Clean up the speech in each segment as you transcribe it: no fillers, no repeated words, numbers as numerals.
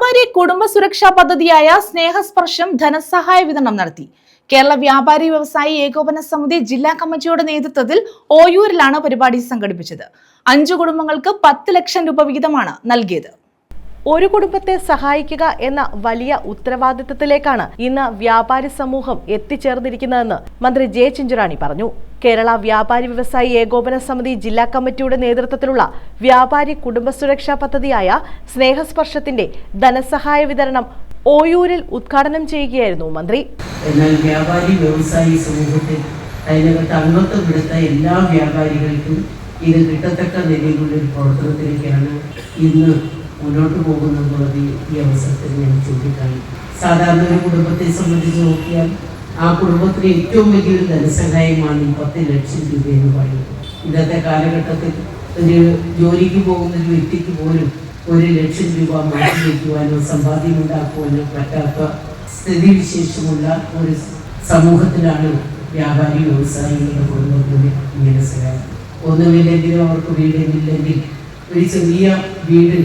വ്യാപാരി കുടുംബ സുരക്ഷാ പദ്ധതിയായ സ്നേഹസ്പർശം ധനസഹായ വിതരണം നടത്തി. കേരള വ്യാപാരി വ്യവസായി ഏകോപന സമിതി ജില്ലാ കമ്മിറ്റിയുടെ നേതൃത്വത്തിൽ ഓയൂരിലാണ് പരിപാടി സംഘടിപ്പിച്ചത്. 5 കുടുംബങ്ങൾക്ക് 10 ലക്ഷം രൂപ വീതമാണ് നൽകിയത്. ഒരു കുടുംബത്തെ സഹായിക്കുക എന്ന വലിയ ഉത്തരവാദിത്തത്തിലേക്കാണ് ഇന്ന് വ്യാപാരി സമൂഹം എത്തിച്ചേർന്നിരിക്കുന്നതെന്ന് മന്ത്രി ജെ ചിഞ്ചുറാണി പറഞ്ഞു. കേരള വ്യാപാരി വ്യവസായി ഏകോപന സമിതി ജില്ലാ കമ്മിറ്റിയുടെ നേതൃത്വത്തിലുള്ള വ്യാപാരി കുടുംബ സുരക്ഷാ പദ്ധതിയായ സ്നേഹസ്പർശത്തിന്റെ ധനസഹായ വിതരണം ഓയൂരിൽ ഉദ്ഘാടനം ചെയ്യുകയായിരുന്നു മന്ത്രി. എന്നാൽ വ്യാപാരി വ്യവസായി സമൂഹത്തിൽ അതിനകത്ത് അംഗത്വമെടുത്ത എല്ലാ വ്യാപാരികൾക്കും ഇത് കിട്ടത്തക്ക നിലയിലുള്ള ഒരു പ്രവർത്തനത്തിലേക്കാണ് ഇന്ന് മുന്നോട്ട് പോകുന്നതെന്നുള്ളത് ഈ അവസരത്തിൽ ഞാൻ ചൂണ്ടിക്കാണി. സാധാരണ ഒരു കുടുംബത്തെ സംബന്ധിച്ച് നോക്കിയാൽ ആ കുടുംബത്തിന് ഏറ്റവും വലിയൊരു ധനസഹായമാണ് ഈ 10 ലക്ഷം രൂപ എന്ന് പറയുന്നത്. ഇന്നത്തെ കാലഘട്ടത്തിൽ ഒരു ജോലിക്ക് പോകുന്ന ഒരു വ്യക്തിക്ക് പോലും 1 ലക്ഷം രൂപ മാറ്റി വയ്ക്കുവാനോ സമ്പാദ്യമുണ്ടാക്കുവാനോ പറ്റാത്ത സ്ഥിതിവിശേഷമുള്ള ഒരു സമൂഹത്തിലാണ് വ്യാപാരി വ്യവസായികളുടെ കുടുംബത്തിന് ഇങ്ങനെ സഹായം. ഒന്നുമില്ലെങ്കിലും അവർക്ക് വീടില്ലെങ്കിൽ ഒരു ചെറിയ വീട്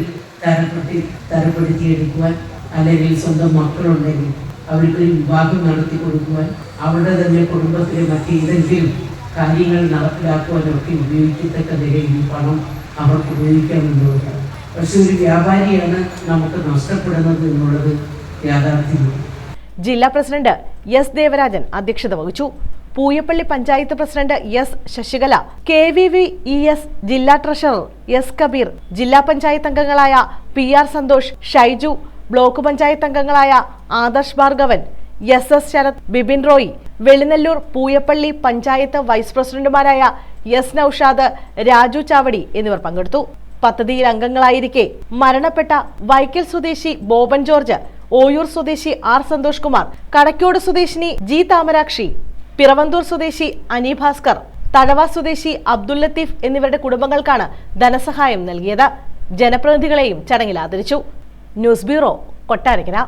തരപ്പെടുത്തിയെടുക്കുവാൻ, അല്ലെങ്കിൽ സ്വന്തം മക്കളുണ്ടെങ്കിൽ അവർക്കൊരു വിവാഹം നടത്തി കൊടുക്കുവാൻ, അവരുടെ തന്നെ കുടുംബത്തിലെ മറ്റേതെങ്കിലും കാര്യങ്ങൾ നടപ്പിലാക്കുവാനൊക്കെ ഉപയോഗിക്കത്തക്ക നിലയിൽ പണം അവർക്ക് ഉപയോഗിക്കാമെന്നുള്ളതാണ്. പക്ഷെ ഒരു വ്യാപാരിയാണ് നമുക്ക് നഷ്ടപ്പെടുന്നത് എന്നുള്ളത് യാഥാർത്ഥ്യമാണ്. ജില്ലാ പ്രസിഡന്റ് എസ് ദേവരാജൻ അധ്യക്ഷത വഹിച്ചു. Pooyappally panchayat president S Sasikala, KVVES ജില്ലാ ട്രഷറർ എസ് കബീർ, ജില്ലാ പഞ്ചായത്ത് അംഗങ്ങളായ PR സന്തോഷ്, ഷൈജു, ബ്ലോക്ക് പഞ്ചായത്ത് അംഗങ്ങളായ ആദർശ് ഭാർഗവൻ, SS ശരത്, ബിബിൻ റോയി, വെളിനെല്ലൂർ പൂയപ്പള്ളി പഞ്ചായത്ത് വൈസ് പ്രസിഡന്റുമാരായ S നൌഷാദ്, രാജു ചാവടി എന്നിവർ പങ്കെടുത്തു. പദ്ധതിയിൽ അംഗങ്ങളായിരിക്കെ മരണപ്പെട്ട വൈക്കൽ സ്വദേശി ബോബൻ ജോർജ്, ഓയൂർ സ്വദേശി R സന്തോഷ് കുമാർ, കടക്കോട് സ്വദേശിനി G താമരാക്ഷി, പിറവന്തൂർ സ്വദേശി അനി ഭാസ്കർ, തഴവ സ്വദേശി അബ്ദുൽ ലത്തീഫ് എന്നിവരുടെ കുടുംബങ്ങൾക്കാണ് ധനസഹായം നൽകിയത്. ജനപ്രതിനിധികളെയും ചടങ്ങിൽ ആദരിച്ചു. News bureau, Kottarakkara.